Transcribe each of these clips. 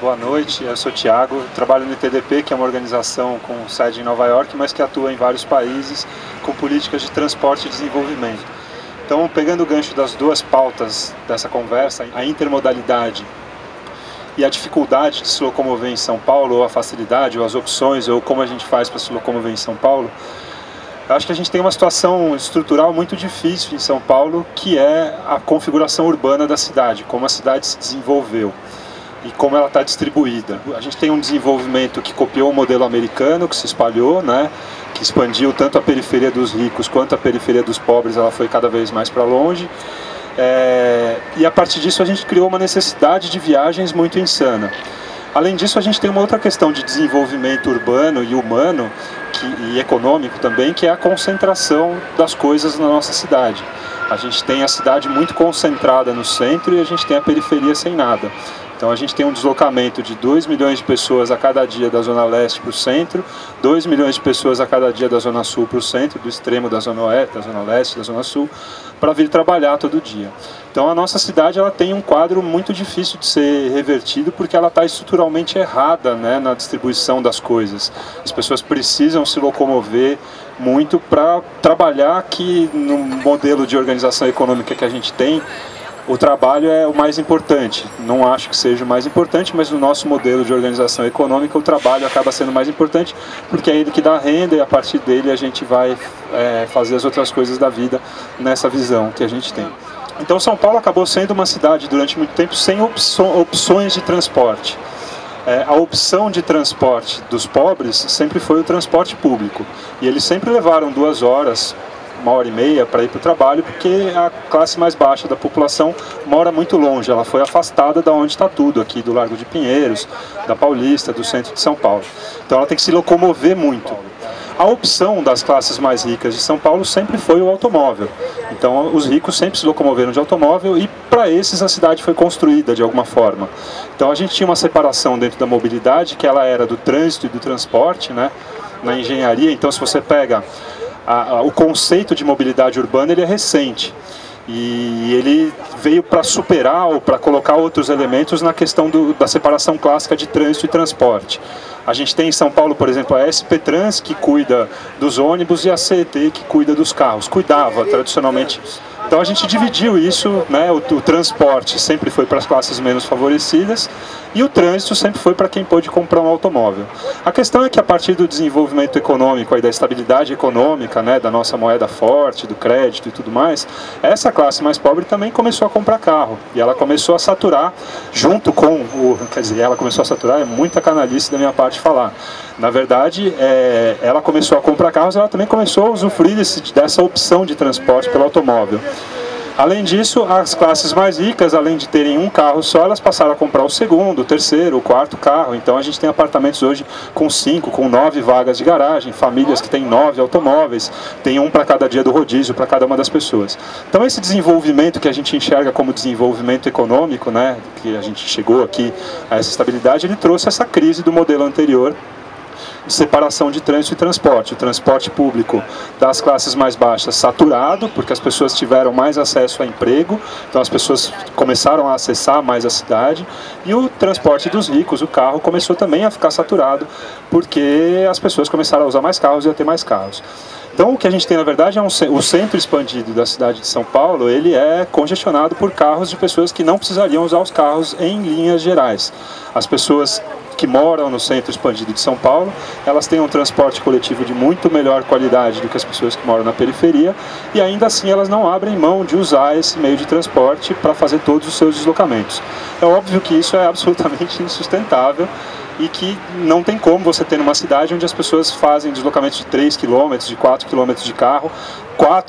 boa noite. Eu sou o Thiago, trabalho no ITDP, que é uma organização com sede em Nova York, mas que atua em vários países com políticas de transporte e desenvolvimento. Então, pegando o gancho das duas pautas dessa conversa, a intermodalidade e a dificuldade de se locomover em São Paulo, ou a facilidade, ou as opções, ou como a gente faz para se locomover em São Paulo, eu acho que a gente tem uma situação estrutural muito difícil em São Paulo, que é a configuração urbana da cidade, como a cidade se desenvolveu e como ela está distribuída. A gente tem um desenvolvimento que copiou o modelo americano, que se espalhou, né, que expandiu tanto a periferia dos ricos quanto a periferia dos pobres, ela foi cada vez mais para longe. E a partir disso a gente criou uma necessidade de viagens muito insana. Além disso, a gente tem uma outra questão de desenvolvimento urbano e humano e econômico também, que é a concentração das coisas na nossa cidade. A gente tem a cidade muito concentrada no centro e a gente tem a periferia sem nada. Então a gente tem um deslocamento de 2 milhões de pessoas a cada dia da Zona Leste para o centro, 2 milhões de pessoas a cada dia da Zona Sul para o centro, do extremo da Zona Oeste, da Zona Leste, da Zona Sul, para vir trabalhar todo dia. Então a nossa cidade ela tem um quadro muito difícil de ser revertido porque ela está estruturalmente errada, né, na distribuição das coisas. As pessoas precisam se locomover muito para trabalhar, que no modelo de organização econômica que a gente tem, o trabalho é o mais importante. Não acho que seja o mais importante, mas no nosso modelo de organização econômica o trabalho acaba sendo mais importante porque é ele que dá renda e a partir dele a gente vai fazer as outras coisas da vida nessa visão que a gente tem. Então São Paulo acabou sendo uma cidade durante muito tempo sem opções de transporte. A opção de transporte dos pobres sempre foi o transporte público e eles sempre levaram 2 horas, 1h30 para ir para o trabalho, porque a classe mais baixa da população mora muito longe, ela foi afastada da onde está tudo, aqui do Largo de Pinheiros, da Paulista, do centro de São Paulo. Então ela tem que se locomover muito. A opção das classes mais ricas de São Paulo sempre foi o automóvel. Então os ricos sempre se locomoveram de automóvel e para esses a cidade foi construída de alguma forma. Então a gente tinha uma separação dentro da mobilidade, que ela era do trânsito e do transporte, né, na engenharia. Então se você pega o conceito de mobilidade urbana, ele é recente e ele veio para superar ou para colocar outros elementos na questão da separação clássica de trânsito e transporte. A gente tem em São Paulo, por exemplo, a SP Trans, que cuida dos ônibus, e a CET, que cuida dos carros. Cuidava, tradicionalmente. Então a gente dividiu isso, né? O transporte sempre foi para as classes menos favorecidas e o trânsito sempre foi para quem pôde comprar um automóvel. A questão é que a partir do desenvolvimento econômico e da estabilidade econômica, né, da nossa moeda forte, do crédito e tudo mais, essa classe mais pobre também começou a comprar carro e ela começou a saturar junto com ela começou a saturar, é muita canalice da minha parte falar. Na verdade, ela começou a comprar carros, ela também começou a usufruir dessa opção de transporte pelo automóvel. Além disso, as classes mais ricas, além de terem um carro só, elas passaram a comprar o segundo, o terceiro, o quarto carro. Então a gente tem apartamentos hoje com 5, com 9 vagas de garagem, famílias que têm 9 automóveis, tem um para cada dia do rodízio, para cada uma das pessoas. Então esse desenvolvimento que a gente enxerga como desenvolvimento econômico, né, que a gente chegou aqui a essa estabilidade, ele trouxe essa crise do modelo anterior, de separação de trânsito e transporte. O transporte público das classes mais baixas saturado, porque as pessoas tiveram mais acesso a emprego, então as pessoas começaram a acessar mais a cidade, e o transporte dos ricos, o carro, começou também a ficar saturado, porque as pessoas começaram a usar mais carros e a ter mais carros. Então o que a gente tem na verdade é o centro expandido da cidade de São Paulo, ele é congestionado por carros de pessoas que não precisariam usar os carros em linhas gerais. As pessoas que moram no centro expandido de São Paulo, elas têm um transporte coletivo de muito melhor qualidade do que as pessoas que moram na periferia e ainda assim elas não abrem mão de usar esse meio de transporte para fazer todos os seus deslocamentos. É óbvio que isso é absolutamente insustentável e que não tem como você ter numa cidade onde as pessoas fazem deslocamentos de 3 km, de 4 km de carro,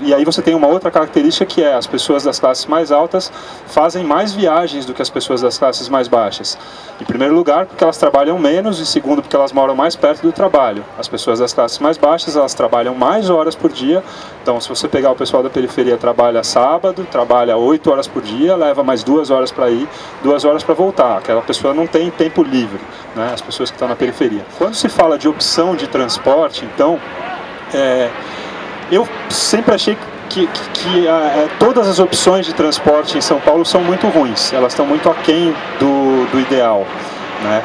e aí você tem uma outra característica que é as pessoas das classes mais altas fazem mais viagens do que as pessoas das classes mais baixas. Em primeiro lugar, porque elas trabalham menos, e segundo, porque elas moram mais perto do trabalho. As pessoas das classes mais baixas, elas trabalham mais horas por dia, então se você pegar o pessoal da periferia, trabalha sábado, trabalha 8 horas por dia, leva mais 2 horas para ir, 2 horas para voltar. Aquela pessoa não tem tempo livre, né? As pessoas que estão na periferia. Quando se fala de opção de transporte, então, eu sempre achei que todas as opções de transporte em São Paulo são muito ruins, elas estão muito aquém do ideal. né?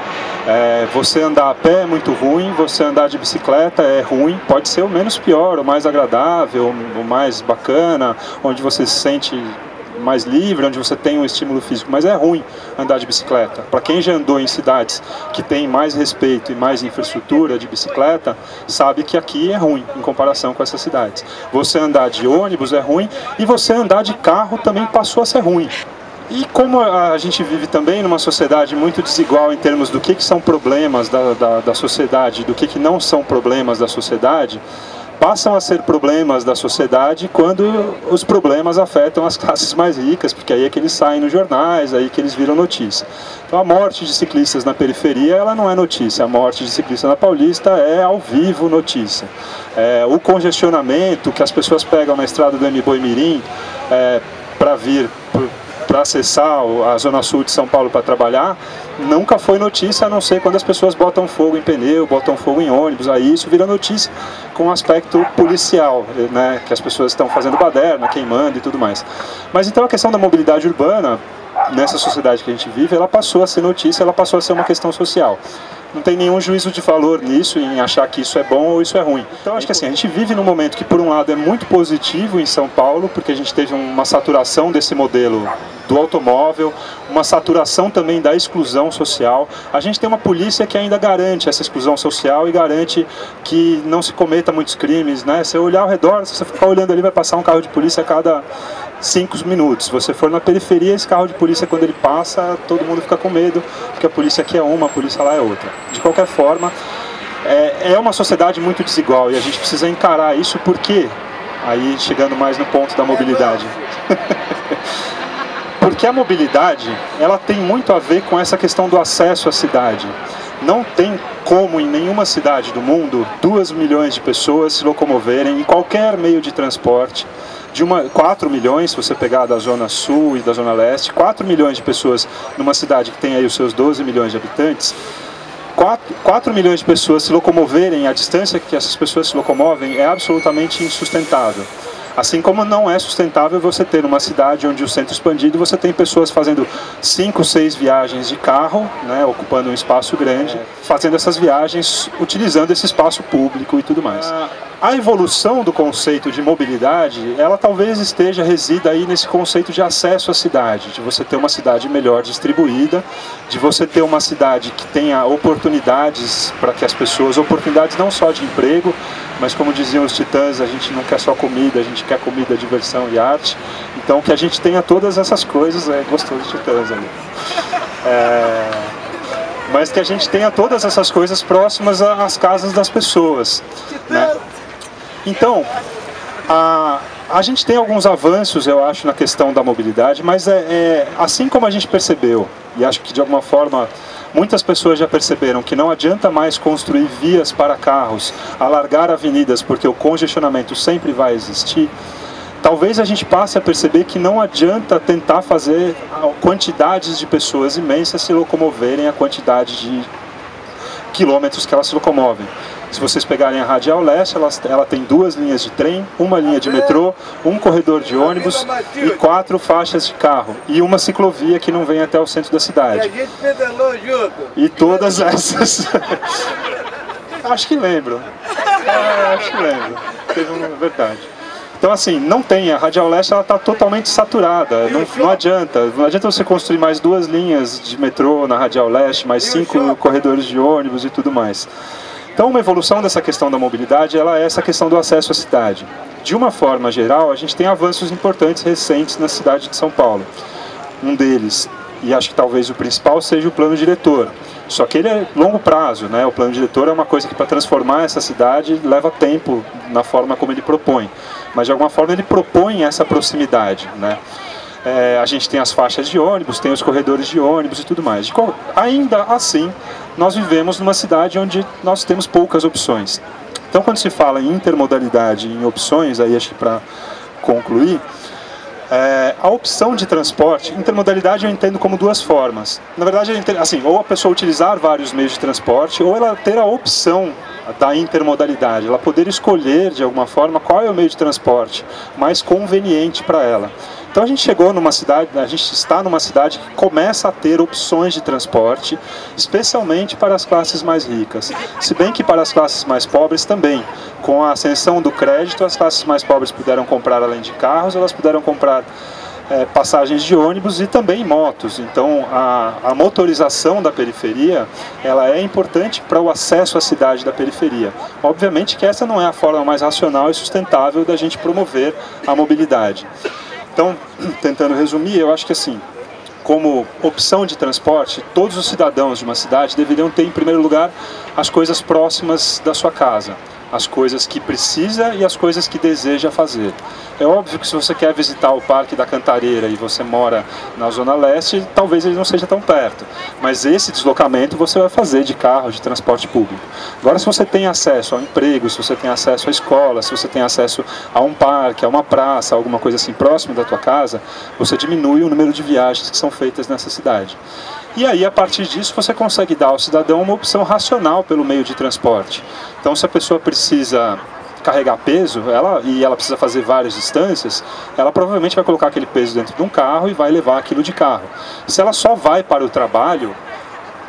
Você andar a pé é muito ruim, você andar de bicicleta é ruim, pode ser o menos pior, o mais agradável, o mais bacana, onde você se sente mais livre, onde você tem um estímulo físico, mas é ruim andar de bicicleta. Para quem já andou em cidades que tem mais respeito e mais infraestrutura de bicicleta, sabe que aqui é ruim em comparação com essas cidades. Você andar de ônibus é ruim e você andar de carro também passou a ser ruim. E como a gente vive também numa sociedade muito desigual em termos do que são problemas da sociedade, do que não são problemas da sociedade, passam a ser problemas da sociedade quando os problemas afetam as classes mais ricas, porque aí é que eles saem nos jornais, aí que eles viram notícia. Então a morte de ciclistas na periferia, ela não é notícia, a morte de ciclista na Paulista é ao vivo notícia. O congestionamento que as pessoas pegam na estrada do Mboi-Mirim para acessar a Zona Sul de São Paulo para trabalhar, nunca foi notícia, a não ser quando as pessoas botam fogo em pneu, botam fogo em ônibus, aí isso vira notícia com aspecto policial, né, que as pessoas estão fazendo baderna, queimando e tudo mais. Mas então a questão da mobilidade urbana, nessa sociedade que a gente vive, ela passou a ser notícia, ela passou a ser uma questão social. Não tem nenhum juízo de valor nisso, em achar que isso é bom ou isso é ruim. Então acho que assim, a gente vive num momento que por um lado é muito positivo em São Paulo, porque a gente teve uma saturação desse modelo do automóvel, uma saturação também da exclusão social. A gente tem uma polícia que ainda garante essa exclusão social e garante que não se cometa muitos crimes, né? Se você olhar ao redor, se você ficar olhando ali, vai passar um carro de polícia a cada 5 minutos. Se você for na periferia, esse carro de polícia, quando ele passa, todo mundo fica com medo, porque a polícia aqui é uma, a polícia lá é outra. De qualquer forma, é uma sociedade muito desigual e a gente precisa encarar isso, porque, aí chegando mais no ponto da mobilidade, porque a mobilidade, ela tem muito a ver com essa questão do acesso à cidade. Não tem como em nenhuma cidade do mundo 2 milhões de pessoas se locomoverem em qualquer meio de transporte. 4 milhões, se você pegar da Zona Sul e da Zona Leste, 4 milhões de pessoas numa cidade que tem aí os seus 12 milhões de habitantes, 4 milhões de pessoas se locomoverem, a distância que essas pessoas se locomovem é absolutamente insustentável. Assim como não é sustentável você ter uma cidade onde o centro expandido, você tem pessoas fazendo 5, 6 viagens de carro, né, ocupando um espaço grande, fazendo essas viagens, utilizando esse espaço público e tudo mais. A evolução do conceito de mobilidade, ela talvez resida aí nesse conceito de acesso à cidade, de você ter uma cidade melhor distribuída, de você ter uma cidade que tenha oportunidades para que as pessoas, oportunidades não só de emprego, mas como diziam os Titãs, a gente não quer só comida, a gente quer comida, diversão e arte. Então que a gente tenha todas essas coisas, gostou dos Titãs ali. Mas que a gente tenha todas essas coisas próximas às casas das pessoas, né? Então, a gente tem alguns avanços, eu acho, na questão da mobilidade, mas assim como a gente percebeu, e acho que de alguma forma muitas pessoas já perceberam que não adianta mais construir vias para carros, alargar avenidas, porque o congestionamento sempre vai existir, talvez a gente passe a perceber que não adianta tentar fazer quantidades de pessoas imensas se locomoverem a quantidade de quilômetros que elas se locomovem. Se vocês pegarem a Radial Leste, ela tem 2 linhas de trem, 1 linha de metrô, 1 corredor de ônibus e 4 faixas de carro. E uma ciclovia que não vem até o centro da cidade. E a gente pedalou junto. E todas essas... Acho que lembro. Acho que lembro. Teve uma verdade. Então assim, não tem, a Radial Leste ela está totalmente saturada, não adianta você construir mais 2 linhas de metrô na Radial Leste, mais 5 corredores de ônibus e tudo mais. Então uma evolução dessa questão da mobilidade, ela é essa questão do acesso à cidade. De uma forma geral, a gente tem avanços importantes recentes na cidade de São Paulo. Um deles, e acho que talvez o principal, seja o plano diretor. Só que ele é longo prazo, né? O plano diretor é uma coisa que para transformar essa cidade leva tempo na forma como ele propõe. Mas de alguma forma ele propõe essa proximidade, né? A gente tem as faixas de ônibus, tem os corredores de ônibus e tudo mais. Ainda assim, nós vivemos numa cidade onde nós temos poucas opções. Então quando se fala em intermodalidade, em opções, aí acho que para concluir, a opção de transporte, intermodalidade eu entendo como 2 formas. Na verdade, assim, ou a pessoa utilizar vários meios de transporte, ou ela ter a opção da intermodalidade, ela poder escolher de alguma forma qual é o meio de transporte mais conveniente para ela. Então a gente chegou numa cidade, a gente está numa cidade que começa a ter opções de transporte, especialmente para as classes mais ricas. Se bem que para as classes mais pobres também. Com a ascensão do crédito, as classes mais pobres puderam comprar, além de carros, elas puderam comprar passagens de ônibus e também motos. Então a motorização da periferia, ela é importante para o acesso à cidade da periferia. Obviamente que essa não é a forma mais racional e sustentável da gente promover a mobilidade. Então, tentando resumir, eu acho que assim, como opção de transporte, todos os cidadãos de uma cidade deveriam ter, em primeiro lugar, as coisas próximas da sua casa. As coisas que precisa e as coisas que deseja fazer. É óbvio que se você quer visitar o Parque da Cantareira e você mora na Zona Leste, talvez ele não seja tão perto. Mas esse deslocamento você vai fazer de carro, de transporte público. Agora, se você tem acesso ao emprego, se você tem acesso à escola, se você tem acesso a um parque, a uma praça, alguma coisa assim próximo da tua casa, você diminui o número de viagens que são feitas nessa cidade. E aí, a partir disso, você consegue dar ao cidadão uma opção racional pelo meio de transporte. Então, se a pessoa precisa carregar peso, ela precisa fazer várias distâncias, ela provavelmente vai colocar aquele peso dentro de um carro e vai levar aquilo de carro. Se ela só vai para o trabalho,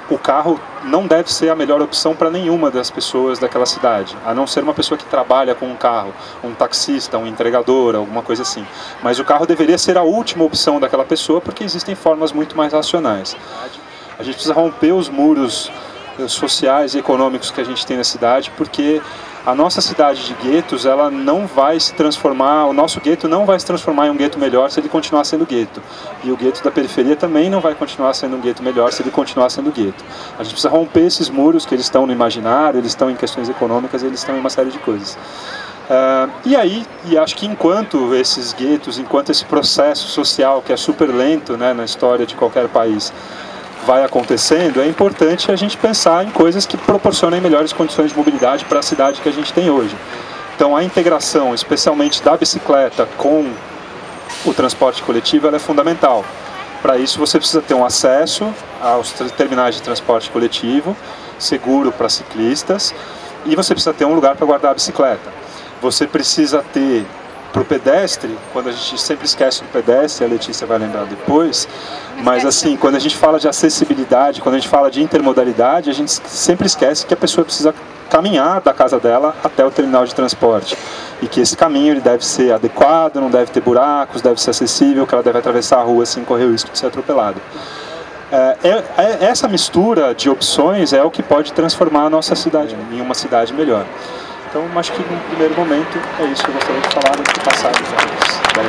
o carro não deve ser a melhor opção para nenhuma das pessoas daquela cidade, a não ser uma pessoa que trabalha com um carro, um taxista, um entregador, alguma coisa assim. Mas o carro deveria ser a última opção daquela pessoa, porque existem formas muito mais racionais. A gente precisa romper os muros sociais e econômicos que a gente tem na cidade, porque a nossa cidade de guetos, ela não vai se transformar, o nosso gueto não vai se transformar em um gueto melhor se ele continuar sendo gueto. E o gueto da periferia também não vai continuar sendo um gueto melhor se ele continuar sendo gueto. A gente precisa romper esses muros, que eles estão no imaginário, eles estão em questões econômicas, eles estão em uma série de coisas. E acho que enquanto esses guetos, enquanto esse processo social, que é super lento, né, na história de qualquer país, vai acontecendo, é importante a gente pensar em coisas que proporcionem melhores condições de mobilidade para a cidade que a gente tem hoje. Então a integração, especialmente da bicicleta com o transporte coletivo, ela é fundamental. Para isso você precisa ter um acesso aos terminais de transporte coletivo, seguro para ciclistas, e você precisa ter um lugar para guardar a bicicleta. Você precisa ter, para o pedestre, quando a gente sempre esquece do pedestre, a Letícia vai lembrar depois, mas assim, quando a gente fala de acessibilidade, quando a gente fala de intermodalidade, a gente sempre esquece que a pessoa precisa caminhar da casa dela até o terminal de transporte, e que esse caminho ele deve ser adequado, não deve ter buracos, deve ser acessível, que ela deve atravessar a rua sem correr o risco de ser atropelada. Essa mistura de opções é o que pode transformar a nossa cidade em uma cidade melhor. Então, acho que no primeiro momento é isso que eu gostaria de falar, antes de passar os 10